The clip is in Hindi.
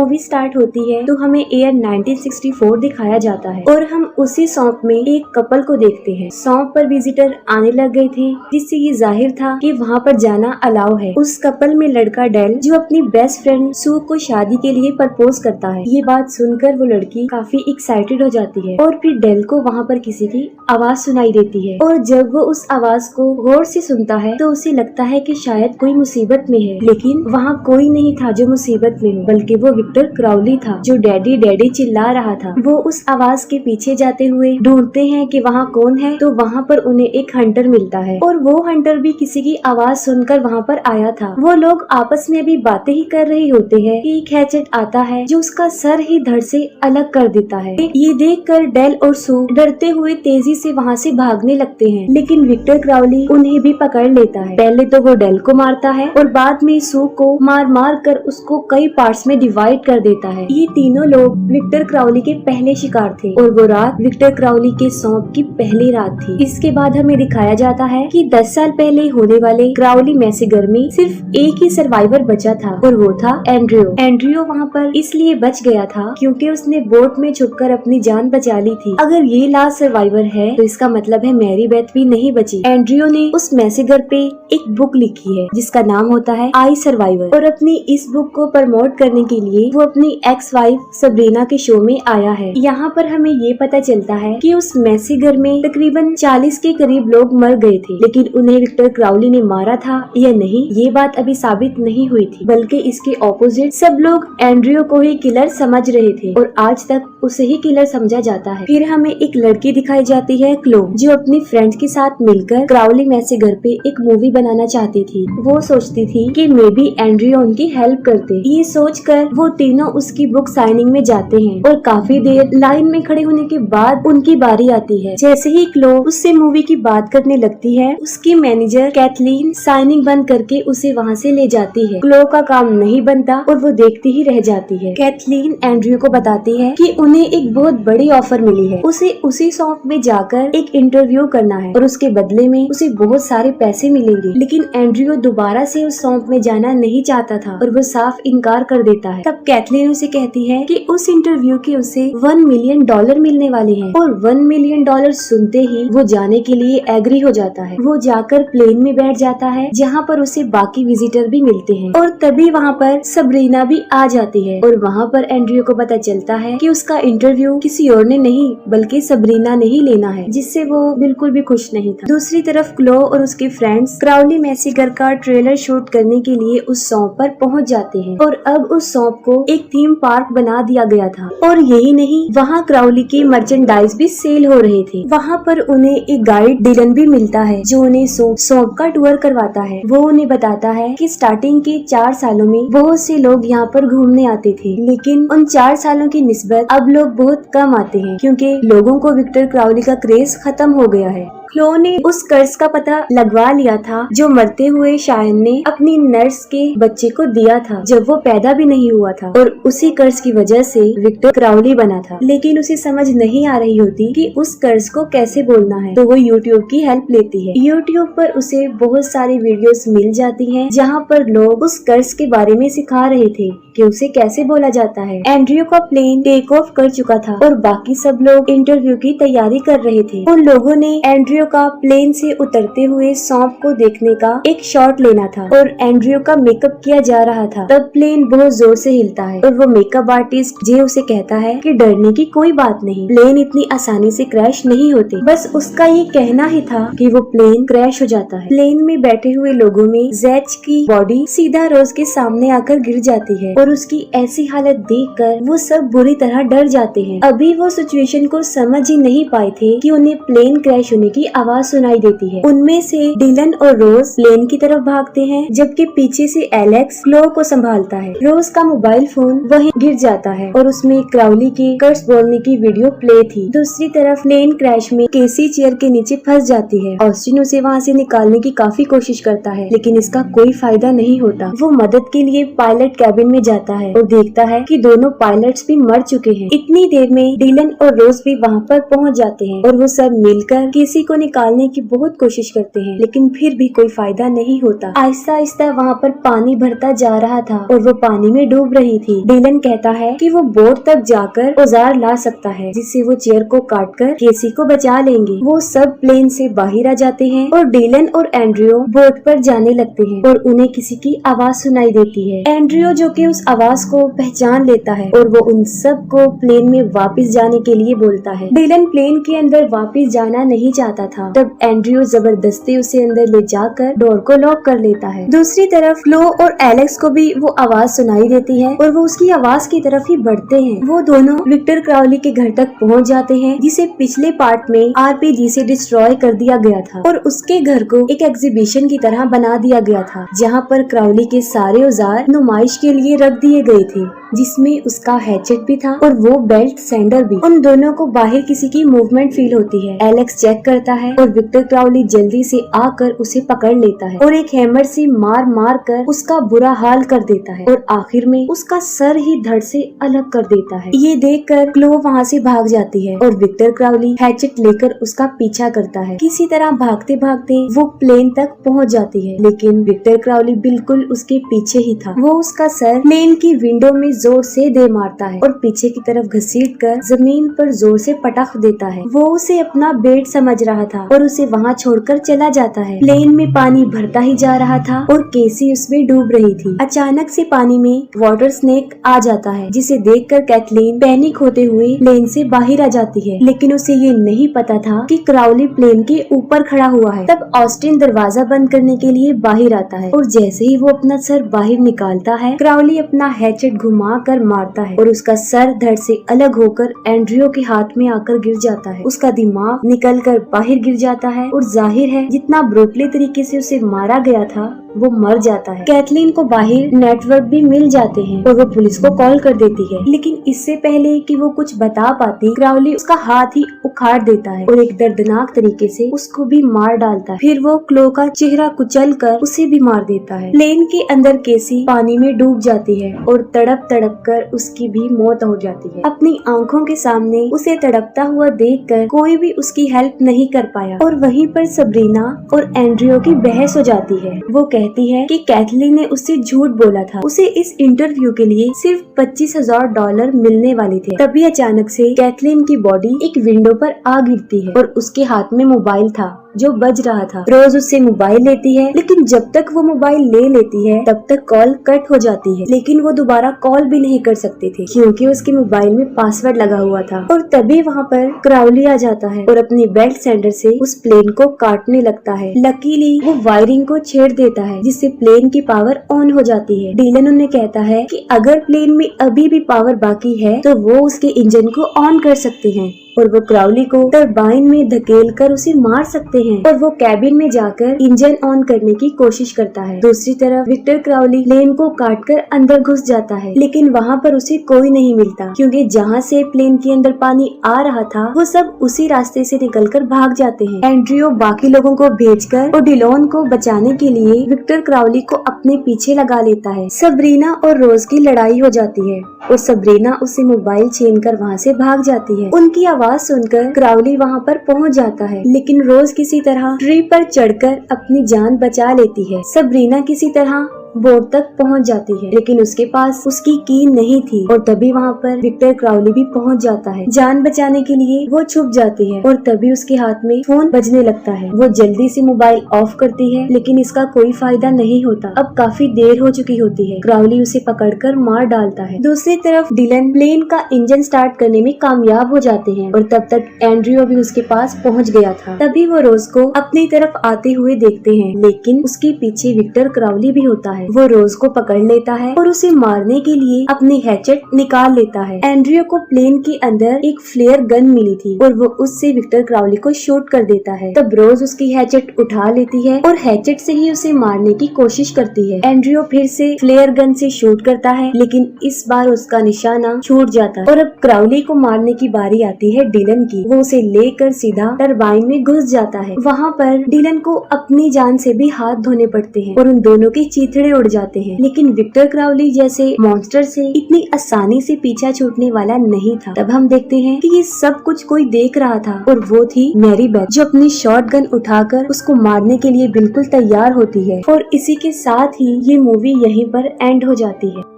मूवी स्टार्ट होती है तो हमें ईयर 1964 दिखाया जाता है और हम उसी सौंप में एक कपल को देखते हैं। सौंप पर विजिटर आने लग गए थे, जिससे ये जाहिर था कि वहाँ पर जाना अलाउ है। उस कपल में लड़का डेल जो अपनी बेस्ट फ्रेंड सू को शादी के लिए प्रपोज करता है। ये बात सुनकर वो लड़की काफी एक्साइटेड हो जाती है और फिर डेल को वहाँ पर किसी की आवाज सुनाई देती है और जब वो उस आवाज को गौर से सुनता है तो उसे लगता है कि शायद कोई मुसीबत में है, लेकिन वहाँ कोई नहीं था जो मुसीबत में हो, बल्कि वो विक्टर क्राउली था जो डैडी डैडी चिल्ला रहा था। वो उस आवाज के पीछे जाते हुए ढूंढते हैं कि वहाँ कौन है, तो वहाँ पर उन्हें एक हंटर मिलता है और वो हंटर भी किसी की आवाज सुनकर वहाँ पर आया था। वो लोग आपस में भी बातें ही कर रहे होते हैं कि एक हैचेट आता है जो उसका सर ही धड़ से अलग कर देता है। ये देखकर डेल और सू डरते हुए तेजी से वहाँ से भागने लगते हैं, लेकिन विक्टर क्राउली उन्हें भी पकड़ लेता है। पहले तो वो डेल को मारता है और बाद में सू को मार कर उसको कई पार्ट्स में डिवाइड कर देता है। ये तीनों लोग विक्टर क्राउली के पहले शिकार थे और वो रात विक्टर क्राउली के सौंप की पहली रात थी। इसके बाद हमें दिखाया जाता है कि 10 साल पहले होने वाले क्राउली मैसेगर में सिर्फ एक ही सर्वाइवर बचा था और वो था एंड्रियो। एंड्रियो वहाँ पर इसलिए बच गया था क्योंकि उसने बोट में छुपकर अपनी जान बचा ली थी। अगर ये लास्ट सर्वाइवर है तो इसका मतलब है मैरी बेथ भी नहीं बची। एंड्रियो ने उस मैसेगर पे एक बुक लिखी है जिसका नाम होता है आई सर्वाइवर और अपनी इस बुक को प्रमोट करने के लिए वो अपनी एक्स वाइफ सबरीना के शो में आया है। यहाँ पर हमें ये पता चलता है कि उस मैसेगर में तकरीबन 40 के करीब लोग मर गए थे, लेकिन उन्हें विक्टर क्राउली ने मारा था या नहीं ये बात अभी साबित नहीं हुई थी, बल्कि इसके ऑपोजिट सब लोग एंड्रियो को ही किलर समझ रहे थे और आज तक उसे ही किलर समझा जाता है। फिर हमें एक लड़की दिखाई जाती है क्लो, जो अपनी फ्रेंड्स के साथ मिलकर क्राउली मैसेगर पे एक मूवी बनाना चाहती थी। वो सोचती थी कि मे बी एंड्रियो उनकी हेल्प करते। ये सोचकर वो तीनों उसकी बुक साइनिंग में जाते हैं और काफी देर लाइन में खड़े होने के बाद उनकी बारी आती है। जैसे ही क्लो उससे मूवी की बात करने लगती है, उसकी मैनेजर कैथलीन साइनिंग बंद करके उसे वहाँ से ले जाती है। क्लो का काम नहीं बनता और वो देखती ही रह जाती है। कैथलीन एंड्रियो को बताती है कि उन्हें एक बहुत बड़ी ऑफर मिली है, उसे उसी शॉप में जाकर एक इंटरव्यू करना है और उसके बदले में उसे बहुत सारे पैसे मिलेंगे। लेकिन एंड्रियो दोबारा से उस शॉप में जाना नहीं चाहता था और वो साफ इनकार कर देता है। तब कैथलीन उसे कहती है कि उस इंटरव्यू के उसे $1 मिलियन मिलने वाले हैं और $1 मिलियन सुनते ही वो जाने के लिए एग्री हो जाता है। वो जाकर प्लेन में बैठ जाता है जहाँ पर उसे बाकी विजिटर भी मिलते हैं और तभी वहाँ पर सबरीना भी आ जाती है और वहाँ पर एंड्रियो को पता चलता है कि उसका इंटरव्यू किसी और ने नहीं बल्कि सबरीना ने ही लेना है, जिससे वो बिल्कुल भी खुश नहीं था। दूसरी तरफ क्लो और उसके फ्रेंड्स क्राउली मैसेगर का ट्रेलर शूट करने के लिए उस सौंप पर पहुंच जाते हैं और अब उस सौंप को एक थीम पार्क बना दिया गया था। और यही नहीं, वहाँ क्राउली के मर्चेंडाइज भी सेल हो रहे थे। वहाँ पर उन्हें एक गाइड डिलन भी मिलता है जो उन्हें सौंप का टूर करवाता है। वो उन्हें बताता है कि स्टार्टिंग के 4 सालों में बहुत से लोग यहाँ पर घूमने आते थे, लेकिन उन 4 सालों की निस्बत अब लोग बहुत कम आते हैं क्योंकि लोगों को विक्टर क्राउली का क्रेज खत्म हो गया है। क्लो ने उस कर्ज का पता लगवा लिया था जो मरते हुए शायन ने अपनी नर्स के बच्चे को दिया था जब वो पैदा भी नहीं हुआ था, और उसी कर्ज की वजह से विक्टर क्राउली बना था। लेकिन उसे समझ नहीं आ रही होती कि उस कर्ज को कैसे बोलना है, तो वो यूट्यूब की हेल्प लेती है। यूट्यूब पर उसे बहुत सारी वीडियोस मिल जाती हैं जहाँ पर लोग उस कर्ज के बारे में सिखा रहे थे कि उसे कैसे बोला जाता है। एंड्रियो का प्लेन टेक ऑफ कर चुका था और बाकी सब लोग इंटरव्यू की तैयारी कर रहे थे। उन लोगों ने एंड्रियो का प्लेन से उतरते हुए सौंप को देखने का एक शॉट लेना था और एंड्रियो का मेकअप किया जा रहा था। तब प्लेन बहुत जोर से हिलता है और वो मेकअप आर्टिस्ट जे उसे कहता है कि डरने की कोई बात नहीं, प्लेन इतनी आसानी से क्रैश नहीं होती। बस उसका ये कहना ही था कि वो प्लेन क्रैश हो जाता है। प्लेन में बैठे हुए लोगों में जैच की बॉडी सीधा रोज के सामने आकर गिर जाती है और उसकी ऐसी हालत देखकर वो सब बुरी तरह डर जाते हैं। अभी वो सिचुएशन को समझ ही नहीं पाए थे कि उन्हें प्लेन क्रैश होने की आवाज सुनाई देती है। उनमें से डिलन और रोज प्लेन की तरफ भागते हैं, जबकि पीछे से एलेक्स क्लो को संभालता है। रोज का मोबाइल फोन वहीं गिर जाता है और उसमें क्राउली के कर्स बोलने की वीडियो प्ले थी। दूसरी तरफ प्लेन क्रैश में केसी चेयर के नीचे फंस जाती है। ऑस्टिन उसे वहाँ से निकालने की काफी कोशिश करता है, लेकिन इसका कोई फायदा नहीं होता। वो मदद के लिए पायलट कैबिन में जाता है और देखता है कि दोनों पायलट्स भी मर चुके हैं। इतनी देर में डिलन और रोज भी वहाँ पर पहुँच जाते हैं और वो सब मिलकर केसी को निकालने की बहुत कोशिश करते हैं, लेकिन फिर भी कोई फायदा नहीं होता। आहिस्ता आहिस्ता वहाँ पर पानी भरता जा रहा था और वो पानी में डूब रही थी। डिलन कहता है कि वो बोट तक जाकर औजार ला सकता है, जिससे वो चेयर को काटकर केसी को बचा लेंगे। वो सब प्लेन से बाहर आ जाते हैं और डिलन और एंड्रियो बोट पर जाने लगते हैं और उन्हें किसी की आवाज सुनाई देती है। एंड्रियो जो कि उस आवाज को पहचान लेता है और वो उन सब को प्लेन में वापस जाने के लिए बोलता है। डिलन प्लेन के अंदर वापस जाना नहीं चाहता था, तब एंड्रियो जबरदस्ती उसे अंदर ले जाकर डोर को लॉक कर लेता है। दूसरी तरफ क्लो और एलेक्स को भी वो आवाज सुनाई देती है और वो उसकी आवाज की तरफ ही बढ़ते हैं। वो दोनों विक्टर क्राउली के घर तक पहुंच जाते हैं, जिसे पिछले पार्ट में आरपीजी से डिस्ट्रॉय कर दिया गया था और उसके घर को एक एग्जीबिशन की तरह बना दिया गया था, जहाँ पर क्राउली के सारे औजार नुमाइश के लिए रख दिए गए थे, जिसमें उसका हैचेट भी था और वो बेल्ट सैंडर भी। उन दोनों को बाहर किसी की मूवमेंट फील होती है। एलेक्स चेक करता है और विक्टर क्राउली जल्दी से आकर उसे पकड़ लेता है और एक हैमर से मार मार कर उसका बुरा हाल कर देता है और आखिर में उसका सर ही धड़ से अलग कर देता है। ये देखकर क्लो वहाँ से भाग जाती है और विक्टर क्राउली हैचेट लेकर उसका पीछा करता है। किसी तरह भागते भागते वो प्लेन तक पहुँच जाती है, लेकिन विक्टर क्राउली बिल्कुल उसके पीछे ही था। वो उसका सर प्लेन की विंडो में जोर से दे मारता है और पीछे की तरफ घसीट कर जमीन पर जोर से पटक देता है। वो उसे अपना बेट समझ रहा था और उसे वहाँ छोड़कर चला जाता है। प्लेन में पानी भरता ही जा रहा था और केसी उसमें डूब रही थी। अचानक से पानी में वाटर स्नेक आ जाता है, जिसे देखकर कैथलीन पैनिक होते हुए प्लेन से बाहर आ जाती है, लेकिन उसे ये नहीं पता था कि क्राउली प्लेन के ऊपर खड़ा हुआ है। तब ऑस्टिन दरवाजा बंद करने के लिए बाहर आता है और जैसे ही वो अपना सर बाहर निकालता है, क्राउली अपना हैचेट घुमा कर मारता है और उसका सर धड़ से अलग होकर एंड्रियो के हाथ में आकर गिर जाता है। उसका दिमाग निकलकर बाहर गिर जाता है और जाहिर है जितना ब्रूटली तरीके से उसे मारा गया था वो मर जाता है। कैथलीन को बाहर नेटवर्क भी मिल जाते हैं और वो पुलिस को कॉल कर देती है, लेकिन इससे पहले कि वो कुछ बता पाती, क्राउली उसका हाथ ही उखाड़ देता है और एक दर्दनाक तरीके से उसको भी मार डालता है। फिर वो क्लो का चेहरा कुचल कर उसे भी मार देता है। प्लेन के अंदर केसी पानी में डूब जाती है और तड़प तड़प कर उसकी भी मौत हो जाती है। अपनी आंखों के सामने उसे तड़पता हुआ देखकर कोई भी उसकी हेल्प नहीं कर पाया और वहीं पर सबरीना और एंड्रियो की बहस हो जाती है। वो कहती है कि कैथलीन ने उससे झूठ बोला था, उसे इस इंटरव्यू के लिए सिर्फ $25,000 मिलने वाले थे। तभी अचानक से कैथलीन की बॉडी एक विंडो पर आ गिरती है और उसके हाथ में मोबाइल था जो बज रहा था। रोज उससे मोबाइल लेती है, लेकिन जब तक वो मोबाइल ले लेती है तब तक कॉल कट हो जाती है, लेकिन वो दोबारा कॉल भी नहीं कर सकते थे क्योंकि उसके मोबाइल में पासवर्ड लगा हुआ था। और तभी वहाँ पर क्राउली आ जाता है और अपनी बेल्ट सैंडर से उस प्लेन को काटने लगता है। लकीली वो वायरिंग को छेड़ देता है, जिससे प्लेन की पावर ऑन हो जाती है। डिलन उन्हें कहता है कि अगर प्लेन में अभी भी पावर बाकी है तो वो उसके इंजन को ऑन कर सकते हैं और वो क्राउली को टरबाइन में धकेल कर उसे मार सकते हैं और वो कैबिन में जाकर इंजन ऑन करने की कोशिश करता है। दूसरी तरफ विक्टर क्राउली प्लेन को काटकर अंदर घुस जाता है, लेकिन वहाँ पर उसे कोई नहीं मिलता क्योंकि जहाँ से प्लेन के अंदर पानी आ रहा था वो सब उसी रास्ते से निकलकर भाग जाते हैं। एंड्रियो बाकी लोगों को भेजकर और डिलोन को बचाने के लिए विक्टर क्राउली को अपने पीछे लगा लेता है। सबरीना और रोज की लड़ाई हो जाती है और सबरीना उसे मोबाइल छीनकर वहाँ से भाग जाती है। उनकी आवाज सुनकर क्राउली वहाँ पर पहुँच जाता है, लेकिन रोज किसी तरह ट्री पर चढ़कर अपनी जान बचा लेती है। सबरीना किसी तरह बोर्ड तक पहुंच जाती है, लेकिन उसके पास उसकी की नहीं थी और तभी वहाँ पर विक्टर क्राउली भी पहुंच जाता है। जान बचाने के लिए वो छुप जाती है और तभी उसके हाथ में फोन बजने लगता है। वो जल्दी से मोबाइल ऑफ करती है, लेकिन इसका कोई फायदा नहीं होता। अब काफी देर हो चुकी होती है। क्राउली उसे पकड़कर मार डालता है। दूसरी तरफ डिलन प्लेन का इंजन स्टार्ट करने में कामयाब हो जाते हैं और तब तक एंड्रियो भी उसके पास पहुँच गया था। तभी वो रोज को अपनी तरफ आते हुए देखते हैं, लेकिन उसके पीछे विक्टर क्राउली भी होता है। वो रोज को पकड़ लेता है और उसे मारने के लिए अपनी हैचेट निकाल लेता है। एंड्रियो को प्लेन के अंदर एक फ्लेयर गन मिली थी और वो उससे विक्टर क्राउली को शूट कर देता है। तब रोज उसकी हैचेट उठा लेती है और हैचेट से ही उसे मारने की कोशिश करती है। एंड्रियो फिर से फ्लेयर गन से शूट करता है, लेकिन इस बार उसका निशाना छूट जाता है और अब क्राउली को मारने की बारी आती है डिलन की। वो उसे लेकर सीधा टरबाइन में घुस जाता है। वहाँ पर डिलन को अपनी जान से भी हाथ धोने पड़ते हैं और उन दोनों के चीथड़े उड़ जाते हैं। लेकिन विक्टर क्राउली जैसे मॉन्स्टर से इतनी आसानी से पीछा छूटने वाला नहीं था। तब हम देखते हैं कि ये सब कुछ कोई देख रहा था और वो थी मैरी बेथ, जो अपनी शॉटगन उठाकर उसको मारने के लिए बिल्कुल तैयार होती है। और इसी के साथ ही ये मूवी यहीं पर एंड हो जाती है।